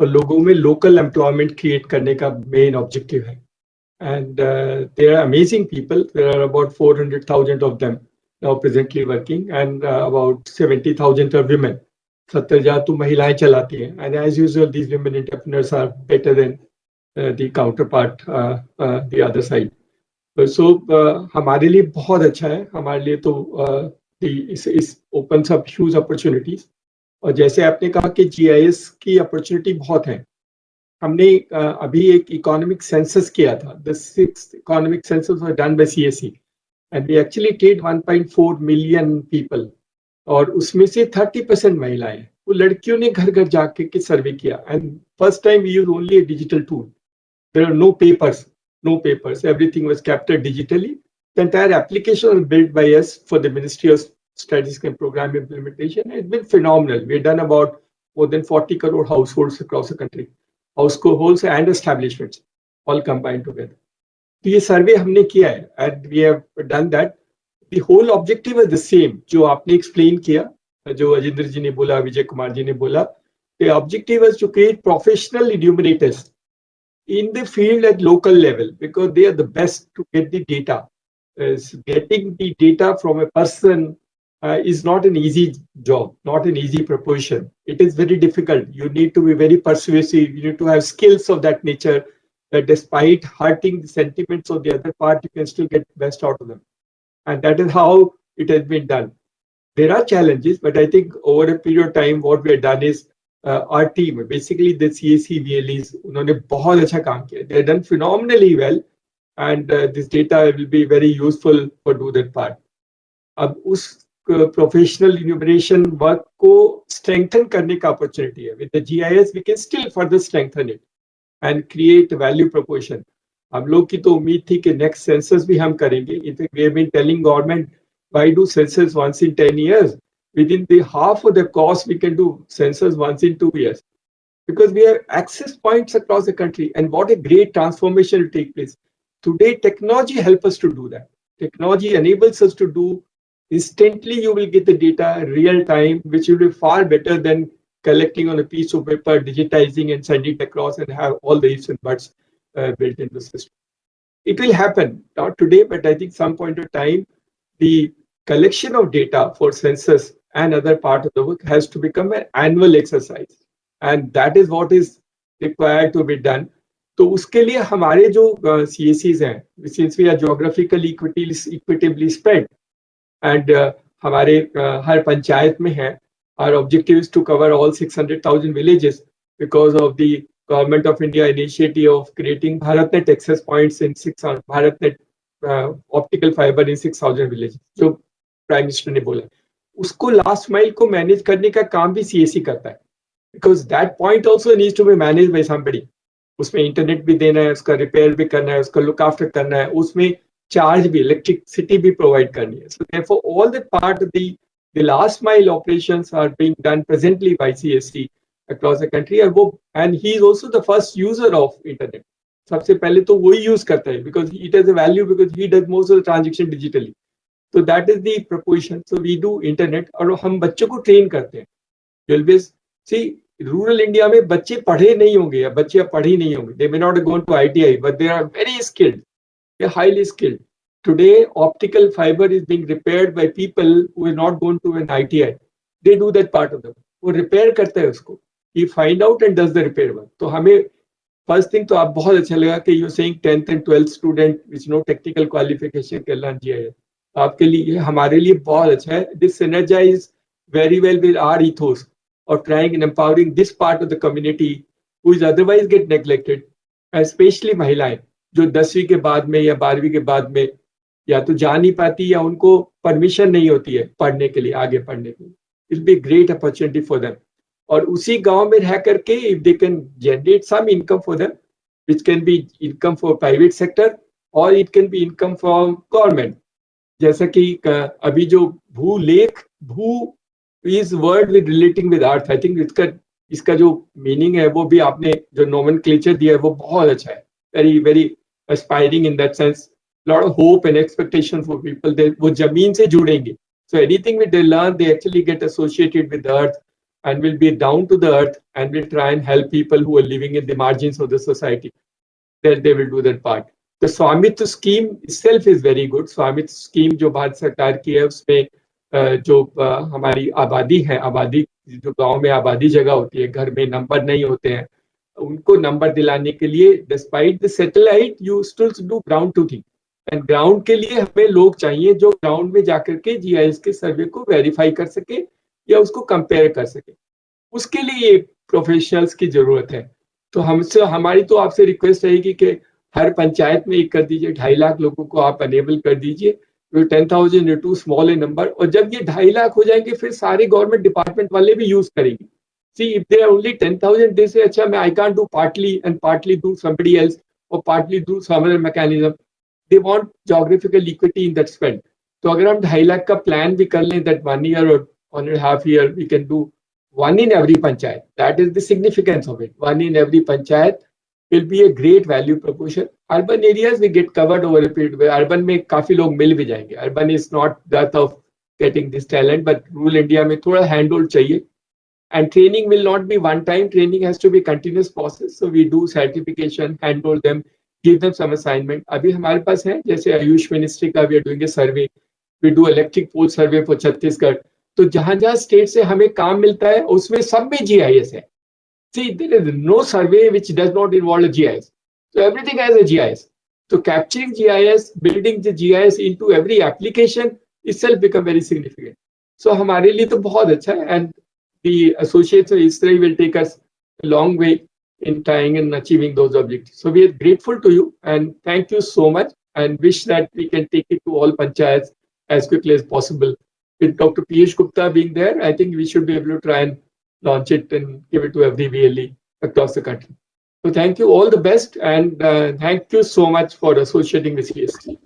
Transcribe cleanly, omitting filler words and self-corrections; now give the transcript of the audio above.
और लोगों में लोकल एम्प्लॉयमेंट क्रिएट करने का मेन ऑब्जेक्टिव है. And they are amazing people. There are about 400,000 of them now presently working, and about 70,000 are women. 70,000 तो महिलाएं चलाती हैं. And as usual, these women entrepreneurs are better than the counterpart, the other side. So हमारे लिए बहुत अच्छा है. हमारे लिए तो इस opens up huge opportunities. और जैसे आपने कहा कि GIS की अपॉर्चुनिटी बहुत है. हमने अभी एक इकोनॉमिक सेंसस किया था. The sixth economic census was done by CSE, and we actually did 1.4 million people. और उसमें से 30% महिलाएं. वो लड़कियों ने घर घर जाके के सर्वे किया. And first time we use only a digital tool. There are no papers. Everything was captured digitally. The entire application was built by us for the Ministry of Statistics and Program Implementation. It's been phenomenal. We've done about more than 40 crore households across the country. Households and establishments all combined together. तो ये सर्वे हमने किया है, and we have done that. The whole objective is the same जो आपने explain किया, जो अजिंदर जी ने बोला, विजय कुमार जी ने बोला. The objective is to create professional enumerators in the field at local level, because they are the best to get the data. Getting the data from a person is not an easy job, not an easy proposition. It is very difficult. You need to be very persuasive. You need to have skills of that nature that despite hurting the sentiments of the other part, you can still get the best out of them. And that is how it has been done. There are challenges, but I think over a period of time, what we have done is our team, basically the CSE VLEs, उन्होंने बहुत अच्छा काम किया. They have done phenomenally well, and this data will be very useful for do that part. अब उस professional enumeration work को strengthen करने का अपॉर्चुनिटी है. With the GIS we can still further strengthen it and create value proportion. हम लोग की तो उम्मीद थी कि नेक्स्ट सेंसस भी हम करेंगे. In fact we have been telling government, why do census once in 10 years? Within the half of the cost we can do census once in 2 years, because we have access points across the country. And what a great transformation will take place. Today technology helps us to do that. Technology enables us to do instantly. You will get the data real time, which will be far better than collecting on a piece of paper, digitizing and sending it across and have all the ifs and buts built into the system. It will happen, not today, but I think some point of time, the collection of data for census and other part of the work has to become an annual exercise, and that is what is required to be done. तो उसके लिए हमारे जो CSEs हैं, since we are geographically equitably spread, and हमारे हर पंचायत में है, our objective is to cover all 600,000 villages because of the Government of India initiative of creating BharatNet access points in BharatNet optical fiber in 6,000 villages, जो prime minister ने बोला. उसको last mile को manage करने का काम भी CSE करता है, because that point also needs to be manage by somebody. उसमें इंटरनेट भी देना है, उसका रिपेयर भी करना है, उसका लुक आफ्टर करना है, उसमें चार्ज भी, इलेक्ट्रिसिटी भी प्रोवाइड करनी है. So therefore all that part of the last mile operations are being done presently by CSE across the country. और वो, and he is also the first user of internet. सबसे पहले तो वही यूज करता है, because it has a value, because he does most of the transaction digitally. So that is the proposition. So we do internet, और हम बच्चों को ट्रेन करते हैं. Always see, रूरल इंडिया में बच्चे पढ़े नहीं होंगे या बच्चे पढ़े नहीं होंगे. They may not have gone to ITI, but they are very skilled. They are highly skilled. Today, optical fiber is being repaired by people who have not gone to an ITI. They do that part of the work. वो repair करता है उसको. He find out and does the repair work. तो हमें first thing तो आप बहुत अच्छा लगा कि you saying 10th and 12th student which no technical qualification के लर्न GIS. आपके लिए, हमारे लिए बहुत अच्छा है. This synergise very well with our ethos of trying and empowering this part of the community who is otherwise get neglected, especially महिलाएं जो 10वीं के बाद में या 12वीं के बाद में या तो जा नहीं पाती या उनको परमिशन नहीं होती है पढ़ने के लिए, आगे पढ़ने के लिए. It will be great opportunity for them. और उसी गांव में रह करके if they can generate some income for them, which can be income for private sector और it can be income for government. जैसा कि अभी जो भू is word with relating with earth, I think इसका जो मीनिंग है वो भी आपने जो नोमेनक्लेचर दिया है वो बहुत अच्छा है. Very very aspiring in that sense. Lot of hope and expectation for people. वो जमीन से जुड़ेंगे. So anything which they learn, they actually get associated with the earth. and will be down to the earth and will try and help people who are living in the margins of the society. That they will do that part. The स्वामित्व scheme itself is very good. स्वामित्व scheme जो भारत सरकार की है उसमें जो हमारी आबादी है, आबादी जो गांव में आबादी जगह होती है, घर में नंबर नहीं होते हैं, उनको नंबर दिलाने के लिए despite the satellite you still do ground truthing, and ground के लिए हमें लोग चाहिए जो ग्राउंड में जाकर के जीआईएस के सर्वे को वेरीफाई कर सके या उसको कंपेयर कर सके. उसके लिए प्रोफेशनल्स की जरूरत है. तो हमसे हमारी तो आपसे रिक्वेस्ट रहेगी कि हर पंचायत में एक कर दीजिए, 2.5 लाख लोगों को आप अनेबल कर दीजिए. 10,000 is too small a number. और जब ये 2.5 लाख हो जाएंगे फिर सारे गवर्नमेंट डिपार्टमेंट वाले भी यूज करेंगे. See, if there are only 10,000, they say, अच्छा, I can't do partly and partly do somebody else or partly do some other mechanism. They want geographical equity in that spend. तो अगर हम 2.5 लाख का plan भी कर लें, that 1 year or 1.5 year we can do 1 in every panchayat. That is the significance of it. 1 in every panchayat will be a great value proposition. Urban areas we get covered over a period. Urban में काफी लोग मिल भी जाएंगे. Urban is not that of getting this talent, but rural India में थोड़ा handhold चाहिए. And training will not be one time. Training has to be continuous process. So we do certification, handhold them, give them some assignment. अभी हमारे पास है जैसे Ayush ministry का we are doing a survey. We do electric pole survey for Chhattisgarh. तो जहां जहां state से हमें काम मिलता है उसमें सब में GIS है. See, there is no survey which does not involve a GIS. So everything has a GIS. So capturing GIS, building the GIS into every application itself become very significant. So हमारे लिए तो बहुत अच्छा है, and the associates of ISRAE will take us a long way in trying and achieving those objectives. So we are grateful to you and thank you so much, and wish that we can take it to all panchayats as quickly as possible. With Dr. Piyush Gupta being there, I think we should be able to try and launch it and give it to every VLE across the country. So thank you, all the best, and thank you so much for associating with CST.